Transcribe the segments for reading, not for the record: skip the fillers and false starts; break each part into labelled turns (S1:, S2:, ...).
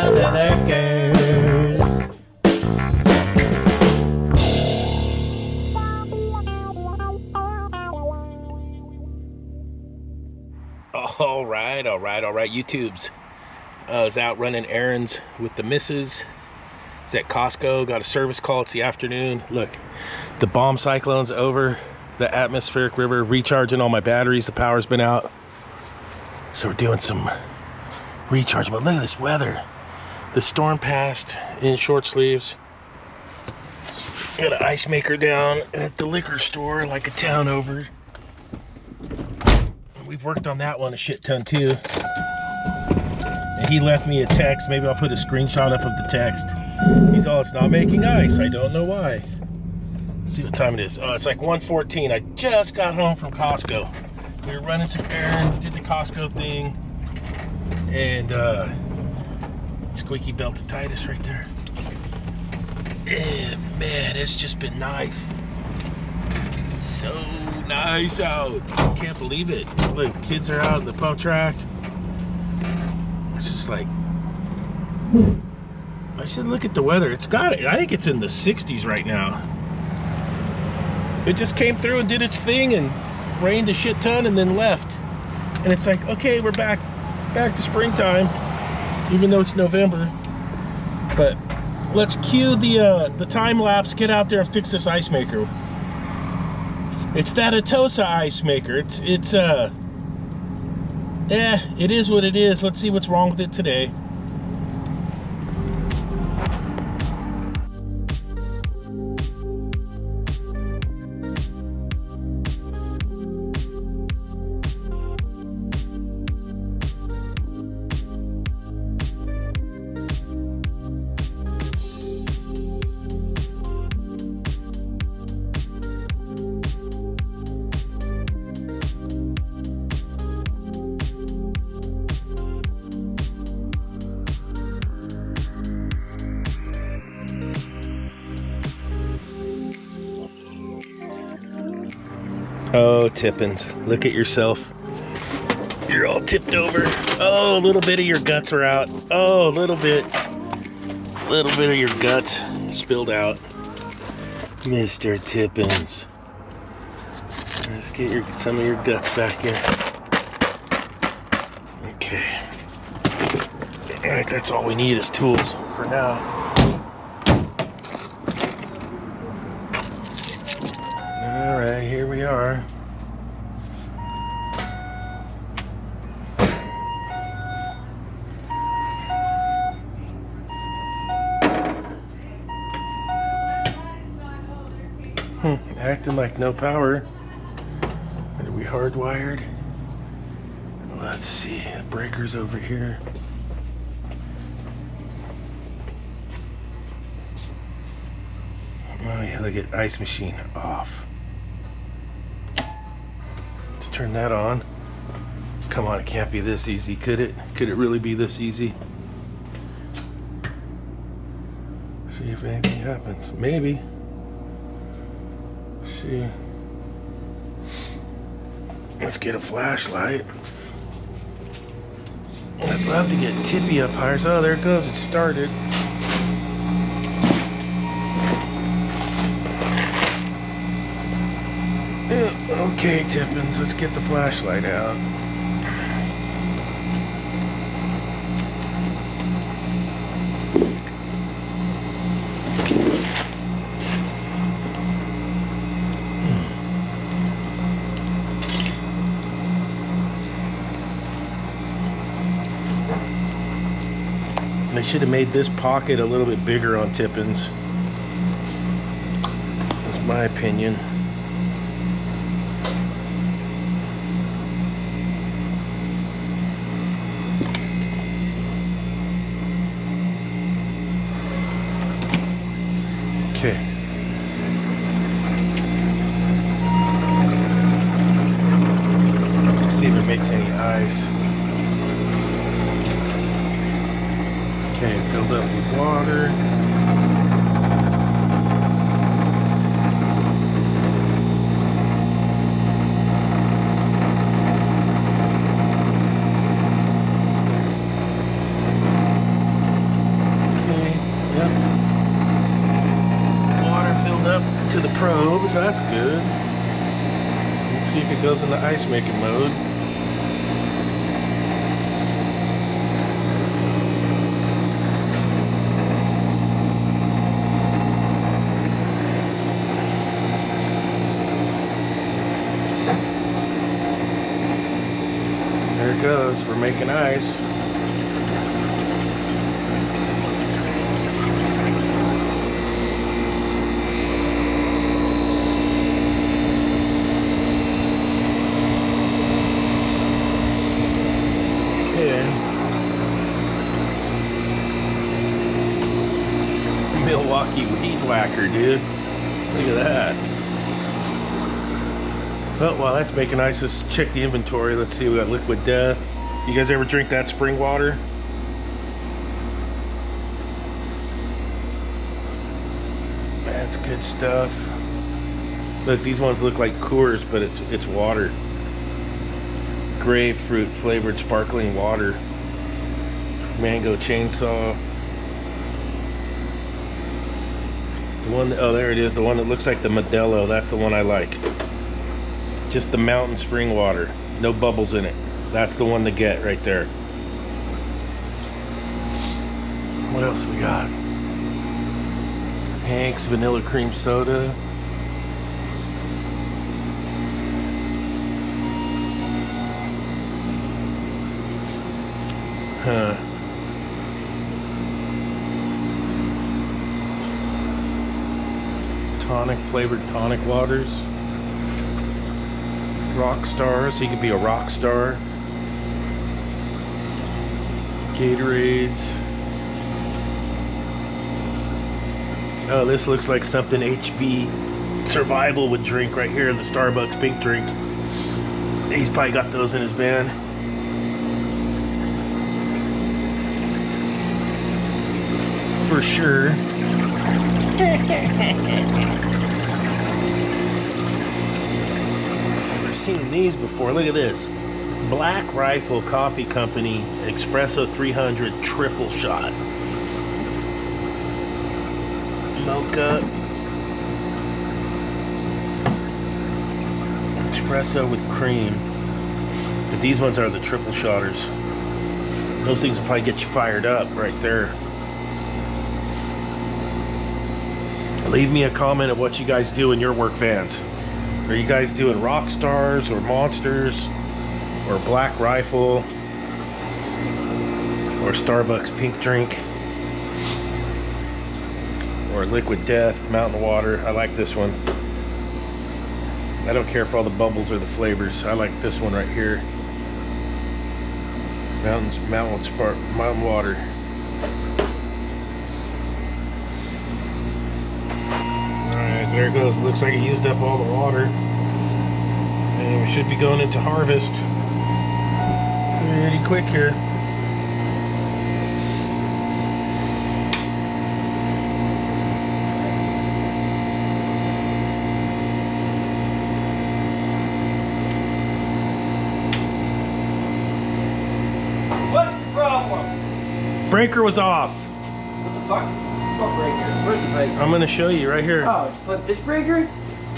S1: under the girls. All right, YouTubes. I was out running errands with the missus. It's at Costco, got a service call. It's the afternoon. Look, the bomb cyclone's over, the atmospheric river, recharging all my batteries. The power's been out. So we're doing some recharge, but look at this weather. The storm passed in short sleeves. Got an ice maker down at the liquor store, like a town over. We've worked on that one a shit ton too. And he left me a text. Maybe I'll put a screenshot up of the text. He's all, it's not making ice. I don't know why. Let's see what time it is. Oh, it's like 1:14. I just got home from Costco. We were running some errands, did the Costco thing, and squeaky belt of Titus right there. And man, it's just been nice. So nice out. I can't believe it. Look, kids are out at the pump track. It's just like, I should look at the weather. It's got it. I think it's in the 60s right now. It just came through and did its thing and rained a shit ton and then left. And it's like, okay, we're back to springtime, even though it's November. But let's cue the time lapse. Get out there and fix this ice maker. It's that Atosa ice maker. It is what it is. Let's see what's wrong with it today. Oh, Tippins, look at yourself. You're all tipped over. Oh, a little bit of your guts are out. Oh, a little bit of your guts spilled out. Mr. Tippins. Let's get some of your guts back in. Okay. All right, that's all we need is tools for now. All right, here we are. Acting like no power. Are we hardwired? Let's see, the breaker's over here. Oh yeah, look at ice machine off. Let's turn that on. Come on, it can't be this easy, could it? Could it really be this easy? See if anything happens. Maybe. See. Let's get a flashlight. I'd love to get Tippy up higher. Oh, there it goes. It started. Okay, Tippins, let's get the flashlight out. I should have made this pocket a little bit bigger on Tippins. That's my opinion. Okay. See if it makes any eyes. Okay, filled up with water. to the probes. That's good. Let's see if it goes into ice making mode. There it goes. We're making ice. Milwaukee weed whacker, dude. Look at that. Well, while that's making ice, let's check the inventory. Let's see, we got Liquid Death. You guys ever drink that spring water? That's good stuff. Look, these ones look like Coors, but it's water. Grapefruit flavored sparkling water. Mango chainsaw. The one, oh, there it is. The one that looks like the Modelo. That's the one I like. Just the mountain spring water. No bubbles in it. That's the one to get right there. What else we got? Hank's vanilla cream soda. Huh. Tonic, flavored tonic waters. Rock star, so you could be a rock star. Gatorades. Oh, this looks like something H.V. Survival would drink right here, the Starbucks pink drink. He's probably got those in his van. For sure. Never seen these before. Look at this. Black Rifle Coffee Company Espresso 300 triple shot. Mocha. Espresso with cream. But these ones are the triple shotters. Those things will probably get you fired up right there. Leave me a comment of what you guys do in your work vans. Are you guys doing rock stars or monsters or Black Rifle or Starbucks pink drink or Liquid Death, mountain water? I like this one. I don't care for all the bubbles or the flavors. I like this one right here. Mountain water. There it goes. Looks like it used up all the water. And we should be going into harvest pretty quick here.
S2: What's the problem?
S1: Breaker was off.
S2: What the fuck? What breaker? Where's the breaker?
S1: I'm gonna show you right here.
S2: Oh, flip this breaker?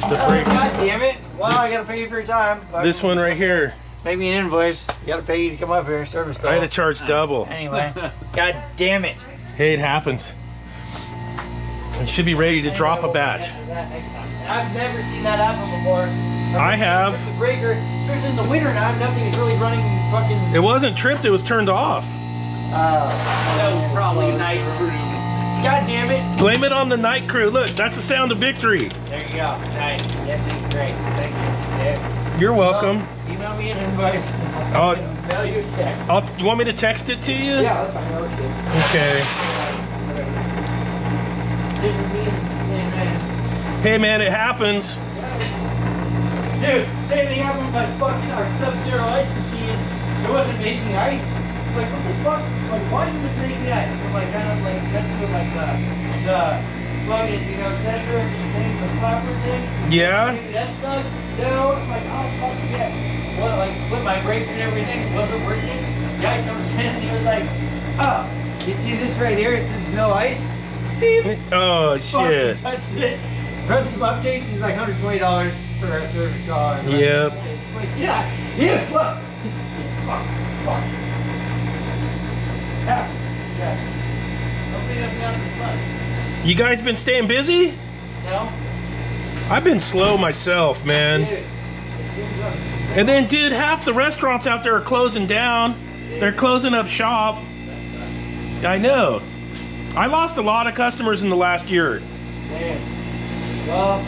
S1: The breaker.
S2: God damn it. Well, I gotta pay you for your time.
S1: This one right here.
S2: Make me an invoice. You gotta pay you to come up here. Service call.
S1: I had to charge double.
S2: Anyway. God damn it.
S1: Hey, it happens. It should be ready to drop a batch.
S2: I've never seen that happen before.
S1: I have.
S2: The breaker, especially in the winter now, nothing is really running fucking...
S1: It wasn't tripped, it was turned off.
S2: That was probably night crew. God damn it.
S1: Blame it on the night crew. Look, that's the sound of victory.
S2: There you go. Nice. That's great. Thank you. Yeah.
S1: You're welcome.
S2: Email me an invoice.
S1: Oh,
S2: Mail you a check.
S1: you want me to text it to you?
S2: Yeah, that's fine.
S1: Okay. Hey man, it happens.
S2: Dude, same thing happened with my fucking our sub-zero ice machine. It wasn't making ice. Like, what the fuck? Like, why is this making ice? I'm like, kind of like, that's with like the plug-in, you know, sensor thing, the flapper thing.
S1: Yeah.
S2: Maybe that's stuck. No, I'm like, oh fuck yeah. Well, like, with my brake and everything, it wasn't working. The guy comes in and he was like, oh, you see this right here? It says no ice. Beep.
S1: Oh shit.
S2: Fucking touched it. Run some updates. He's like $120 for a service call. And
S1: Yep.
S2: like, yeah, fuck. Fuck. Yeah. Hopefully that's not as fun.
S1: You guys been staying busy?
S2: No?
S1: I've been slow myself, man.
S2: Dude, it seems like-
S1: And then, dude, half the restaurants out there are closing down. They're closing up shop. I know. I lost a lot of customers in the last year.
S2: Man. Well,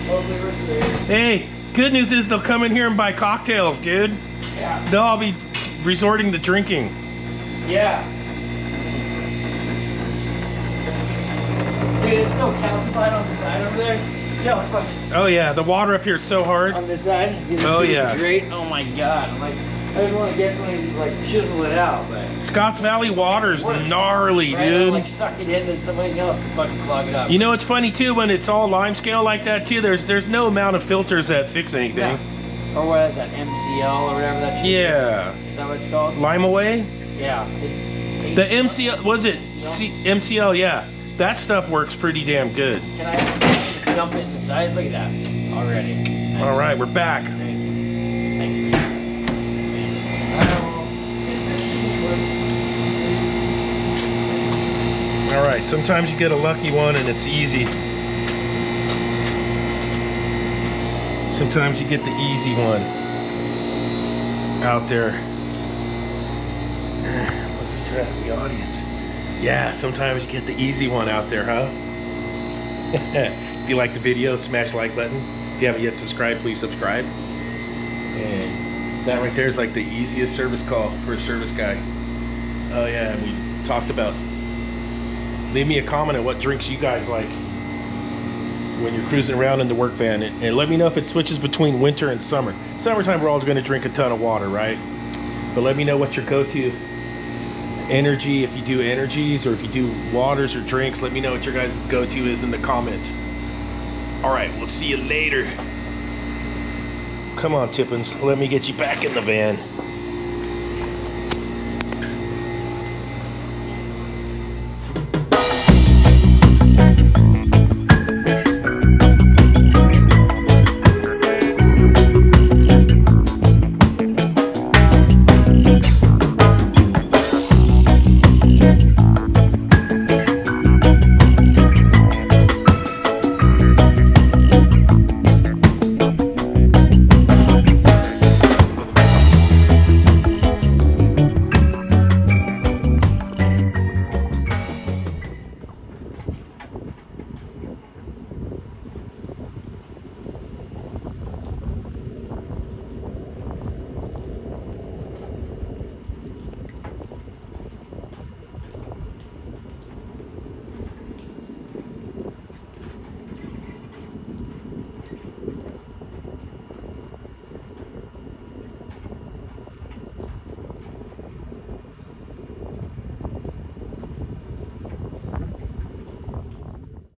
S2: hopefully we're clear.
S1: Hey, good news is they'll come in here and buy cocktails, dude.
S2: Yeah.
S1: They'll all be resorting to drinking.
S2: Yeah. Dude, it's so calcified on the side over there. See how much
S1: Oh yeah, the water up here is so hard.
S2: on this side?
S1: Oh,
S2: It's
S1: yeah.
S2: great. Oh my god. I'm like, I just want to get something to like chisel it out, but
S1: Scotts Valley water's gnarly,
S2: right?
S1: dude.
S2: Like suck it into something else and fucking clog it up.
S1: You know it's funny too, when it's all lime scale like that too, there's no amount of filters that fix anything.
S2: Yeah. Or what is that, MCL or whatever that shit
S1: Yeah.
S2: is? Is that what it's called?
S1: Lime away?
S2: Yeah.
S1: The MCL, was it? MCL, yeah. That stuff works pretty damn good.
S2: Can I dump it in the side? Look at that. Already. Nice.
S1: All right, we're back.
S2: Great. Thanks.
S1: All right, sometimes you get a lucky one and it's easy. Sometimes you get the easy one out there. Let's address the audience. Yeah, sometimes you get the easy one out there, huh? If you like the video, smash the like button. If you haven't yet subscribed, please subscribe. And that right there is like the easiest service call for a service guy. Oh yeah, and we talked about, leave me a comment on what drinks you guys like when you're cruising around in the work van, and let me know if it switches between winter and summer. Summertime, we're always going to drink a ton of water, right? But let me know what your go-to energy, if you do energies or if you do waters or drinks, let me know what your guys' go-to is in the comments. All right, we'll see you later. Come on, Tippins, let me get you back in the van.